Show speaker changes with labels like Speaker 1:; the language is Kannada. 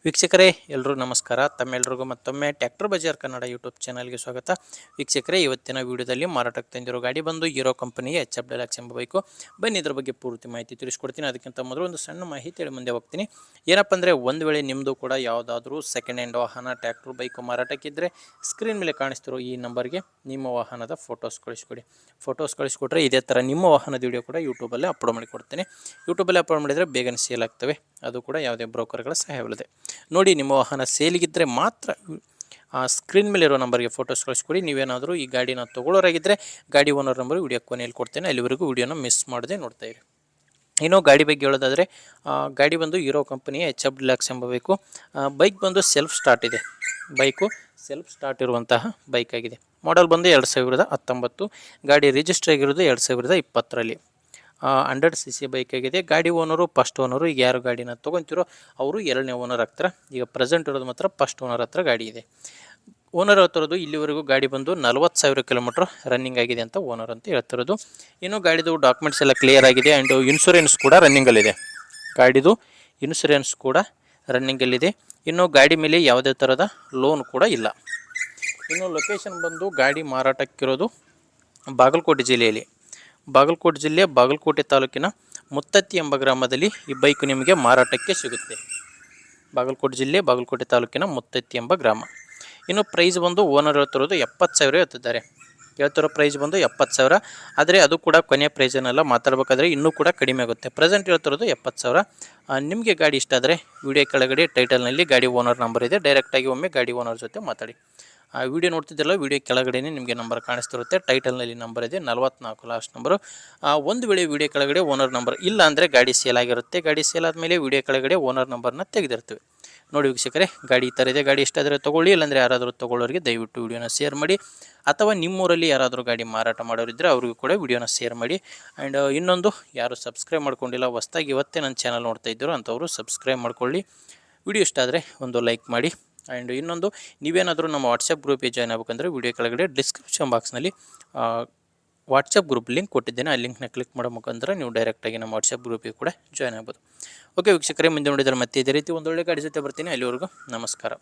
Speaker 1: ವೀಕ್ಷಕರೇ ಎಲ್ಲರೂ ನಮಸ್ಕಾರ. ತಮ್ಮೆಲ್ಲರಿಗೂ ಮತ್ತೊಮ್ಮೆ ಟ್ರ್ಯಾಕ್ಟರ್ ಬಜಾರ್ ಕನ್ನಡ ಯೂಟ್ಯೂಬ್ ಚಾನಲ್ಗೆ ಸ್ವಾಗತ. ವೀಕ್ಷಕರೇ, ಇವತ್ತಿನ ವಿಡಿಯೋದಲ್ಲಿ ಮಾರಾಟಕ್ಕೆ ತಂದಿರೋ ಗಾಡಿ ಬಂದು ಹೀರೋ ಕಂಪನಿಯ HF ಡೆಲಕ್ಸ್ ಎಂಬ ಬೈಕು. ಬನ್ನಿ ಇದ್ರ ಬಗ್ಗೆ ಪೂರ್ತಿ ಮಾಹಿತಿ ತಿಳಿಸ್ಕೊಡ್ತೀನಿ. ಅದಕ್ಕಿಂತ ಮೊದಲು ಒಂದು ಸಣ್ಣ ಮಾಹಿತಿ ಹೇಳಿ ಮುಂದೆ ಹೋಗ್ತೀನಿ. ಏನಪ್ಪ ಅಂದರೆ, ಒಂದು ವೇಳೆ ನಿಮ್ಮದು ಕೂಡ ಯಾವುದಾದ್ರೂ ಸೆಕೆಂಡ್ ಹ್ಯಾಂಡ್ ವಾಹನ, ಟ್ರ್ಯಾಕ್ಟರ್, ಬೈಕು ಮಾರಾಟಕ್ಕಿದ್ದರೆ ಸ್ಕ್ರೀನ್ ಮೇಲೆ ಕಾಣಿಸ್ತಿರೋ ಈ ನಂಬರ್ಗೆ ನಿಮ್ಮ ವಾಹನದ ಫೋಟೋಸ್ ಕಳಿಸ್ಕೊಡಿ. ಫೋಟೋಸ್ ಕಳಿಸ್ಕೊಟ್ರೆ ಇದೇ ಥರ ನಿಮ್ಮ ವಾಹನದ ವಿಡಿಯೋ ಕೂಡ ಯೂಟ್ಯೂಬಲ್ಲೇ ಅಪ್ಲೋಡ್ ಮಾಡಿ ಕೊಡ್ತೇನೆ. ಯೂಟ್ಯೂಬಲ್ಲಿ ಅಪ್ಲೋಡ್ ಮಾಡಿದರೆ ಬೇಗನೆ ಸೇಲ್ ಆಗ್ತವೆ, ಅದು ಕೂಡ ಯಾವುದೇ ಬ್ರೋಕರ್ಗಳ ಸಹಾಯವಿಲ್ಲದೆ. ನೋಡಿ, ನಿಮ್ಮ ವಾಹನ ಸೇಲಿಗಿದ್ದರೆ ಮಾತ್ರ ಆ ಸ್ಕ್ರೀನ್ ಮೇಲೆ ಇರೋ ನಂಬರ್ಗೆ ಫೋಟೋಸ್ ಕಳಿಸ್ಕೊಡಿ. ನೀವೇನಾದರೂ ಈ ಗಾಡಿನ ತೊಗೊಳ್ಳೋರಾಗಿದ್ದರೆ ಗಾಡಿ ಓನರ್ ನಂಬರ್ ವಿಡಿಯೋ ಕೊನೆಯಲ್ಲಿ ಕೊಡ್ತೇನೆ, ಅಲ್ಲಿವರೆಗೂ ವಿಡಿಯೋನ ಮಿಸ್ ಮಾಡದೆ ನೋಡ್ತಾ ಇರಿ. ಇನ್ನು ಗಾಡಿ ಬಗ್ಗೆ ಹೇಳೋದಾದರೆ, ಗಾಡಿ ಬಂದು ಹೀರೋ ಕಂಪನಿಯ HF ಡೆಲಕ್ಸ್ ಎಂಬ ಬೈಕು. ಬೈಕ್ ಬಂದು ಸೆಲ್ಫ್ ಸ್ಟಾರ್ಟ್ ಇದೆ. ಬೈಕು ಸೆಲ್ಫ್ ಸ್ಟಾರ್ಟ್ ಇರುವಂತಹ ಬೈಕ್ ಆಗಿದೆ. ಮಾಡಲ್ ಬಂದು 2019. ಗಾಡಿ ರಿಜಿಸ್ಟರ್ ಆಗಿರೋದು 2020ರಲ್ಲಿ. 100cc ಬೈಕ್ ಆಗಿದೆ. ಗಾಡಿ ಓನರು ಫಸ್ಟ್ ಓನರು. ಈಗ ಯಾರು ಗಾಡಿನ ತೊಗೊತಿರೋ ಅವರು ಎರಡನೇ ಓನರ್ ಆಗ್ತಾರೆ. ಈಗ ಪ್ರೆಸೆಂಟ್ ಇರೋದು ಮಾತ್ರ ಫಸ್ಟ್ ಓನರ್ ಹತ್ರ ಗಾಡಿ ಇದೆ. ಓನರ್ ಹೇಳ್ತಿರೋದು ಇಲ್ಲಿವರೆಗೂ ಗಾಡಿ ಬಂದು 40,000 ಕಿಲೋಮೀಟ್ರ್ ರನ್ನಿಂಗ್ ಆಗಿದೆ ಅಂತ ಓನರ್ ಅಂತ ಹೇಳ್ತಿರೋದು. ಇನ್ನು ಗಾಡಿದು ಡಾಕ್ಯುಮೆಂಟ್ಸ್ ಎಲ್ಲ ಕ್ಲಿಯರ್ ಆಗಿದೆ ಆ್ಯಂಡ್ ಇನ್ಶೂರೆನ್ಸ್ ಕೂಡ ರನ್ನಿಂಗಲ್ಲಿದೆ. ಗಾಡಿದು ಇನ್ಶೂರೆನ್ಸ್ ಕೂಡ ರನ್ನಿಂಗಲ್ಲಿದೆ. ಇನ್ನು ಗಾಡಿ ಮೇಲೆ ಯಾವುದೇ ಥರದ ಲೋನ್ ಕೂಡ ಇಲ್ಲ. ಇನ್ನು ಲೊಕೇಶನ್ ಬಂದು ಗಾಡಿ ಮಾರಾಟಕ್ಕಿರೋದು ಬಾಗಲಕೋಟೆ ಜಿಲ್ಲೆಯಲ್ಲಿ. ಬಾಗಲಕೋಟೆ ಜಿಲ್ಲೆ ಬಾಗಲಕೋಟೆ ತಾಲೂಕಿನ ಮುತ್ತತ್ತಿ ಎಂಬ ಗ್ರಾಮದಲ್ಲಿ ಈ ಬೈಕ್ ನಿಮಗೆ ಮಾರಾಟಕ್ಕೆ ಸಿಗುತ್ತೆ. ಬಾಗಲಕೋಟೆ ಜಿಲ್ಲೆ ಬಾಗಲಕೋಟೆ ತಾಲೂಕಿನ ಮುತ್ತತ್ತಿ ಎಂಬ ಗ್ರಾಮ. ಇನ್ನು ಪ್ರೈಸ್ ಬಂದು ಓನರ್ ಹೇಳ್ತಿರೋದು 70,000 ಹೇಳ್ತಿದ್ದಾರೆ. ಹೇಳ್ತಿರೋ ಪ್ರೈಸ್ ಬಂದು 70,000. ಆದರೆ ಅದು ಕೂಡ ಕೊನೆಯ ಪ್ರೈಸನ್ನೆಲ್ಲ ಮಾತಾಡಬೇಕಾದ್ರೆ ಇನ್ನೂ ಕೂಡ ಕಡಿಮೆ ಆಗುತ್ತೆ. ಪ್ರೆಸೆಂಟ್ ಹೇಳ್ತಿರೋದು 70,000. ನಿಮಗೆ ಗಾಡಿ ಇಷ್ಟ ಆದರೆ ವಿಡಿಯೋ ಕೆಳಗಡೆ ಟೈಟಲ್ನಲ್ಲಿ ಗಾಡಿ ಓನರ್ ನಂಬರ್ ಇದೆ, ಡೈರೆಕ್ಟಾಗಿ ಒಮ್ಮೆ ಗಾಡಿ ಓನರ್ ಜೊತೆ ಮಾತಾಡಿ. ವಿಡಿಯೋ ನೋಡ್ತಿದ್ದಲ್ಲ, ವಿಡಿಯೋ ಕೆಳಗಡೆ ನಿಮಗೆ ನಂಬರ್ ಕಾಣಿಸ್ತಿರುತ್ತೆ. ಟೈಟಲ್ನಲ್ಲಿ ನಂಬರ್ ಇದೆ, 44 ಲಾಸ್ಟ್ ನಂಬರು. ಒಂದು ವೇಳೆ ವಿಡಿಯೋ ಕೆಳಗಡೆ ಓನರ್ ನಂಬರ್ ಇಲ್ಲ ಅಂದರೆ ಗಾಡಿ ಸೇಲ್ ಆಗಿರುತ್ತೆ. ಗಾಡಿ ಸೇಲ್ ಆದಮೇಲೆ ವಿಡಿಯೋ ಕೆಳಗಡೆ ಓನರ್ ನಂಬರ್ನ ತೆಗೆದಿರ್ತೀವಿ. ನೋಡಿ ವೀಕ್ಷಕರೇ, ಗಾಡಿ ಈ ಥರ ಇದೆ. ಗಾಡಿ ಇಷ್ಟ ಆದರೆ ತೊಗೊಳ್ಳಿ, ಇಲ್ಲಾಂದರೆ ಯಾರಾದರೂ ತೊಗೊಳ್ಳೋರಿಗೆ ದಯವಿಟ್ಟು ವಿಡಿಯೋನ ಶೇರ್ ಮಾಡಿ. ಅಥವಾ ನಿಮ್ಮೂರಲ್ಲಿ ಯಾರಾದರೂ ಗಾಡಿ ಮಾರಾಟ ಮಾಡೋರಿದ್ದರೆ ಅವ್ರಿಗೂ ಕೂಡ ವಿಡಿಯೋನ ಶೇರ್ ಮಾಡಿ. ಆ್ಯಂಡ್ ಇನ್ನೊಂದು, ಯಾರು ಸಬ್ಸ್ಕ್ರೈಬ್ ಮಾಡ್ಕೊಂಡಿಲ್ಲ, ಹೊಸ್ದಾಗಿ ಇವತ್ತೇ ನನ್ನ ಚಾನಲ್ ನೋಡ್ತಾ ಇದ್ದರು ಅಂಥವರು ಸಬ್ಸ್ಕ್ರೈಬ್ ಮಾಡ್ಕೊಳ್ಳಿ. ವಿಡಿಯೋ ಇಷ್ಟ ಆದರೆ ಒಂದು ಲೈಕ್ ಮಾಡಿ. ಆ್ಯಂಡ್ ಇನ್ನೊಂದು, ನೀವೇನಾದರೂ ನಮ್ಮ ವಾಟ್ಸಪ್ ಗ್ರೂಪಿಗೆ ಜಾಯ್ನ್ ಆಗಬೇಕಂದ್ರೆ ವಿಡಿಯೋ ಕೆಳಗಡೆ ಡಿಸ್ಕ್ರಿಪ್ಷನ್ ಬಾಕ್ಸ್ನಲ್ಲಿ ವಾಟ್ಸಪ್ ಗ್ರೂಪ್ ಲಿಂಕ್ ಕೊಟ್ಟಿದ್ದೇನೆ. ಆ ಲಿಂಕ್ನ ಕ್ಲಿಕ್ ಮಾಡೋ ಮುಖಾಂತರ ನೀವು ಡೈರೆಕ್ಟಾಗಿ ನಮ್ಮ ವಾಟ್ಸಪ್ ಗ್ರೂಪಿಗೆ ಕೂಡ ಜಾಯ್ನ್ ಆಗ್ಬೋದು. ಓಕೆ ವೀಕ್ಷಕರೇ, ಮುಂದೆ ನೋಡಿದರೆ ಮತ್ತೆ ಇದೇ ರೀತಿ ಒಂದೊಳ್ಳೆ ಗಾಡಿ ಜೊತೆ ಬರ್ತೀನಿ. ಅಲ್ಲಿವರೆಗೂ ನಮಸ್ಕಾರ.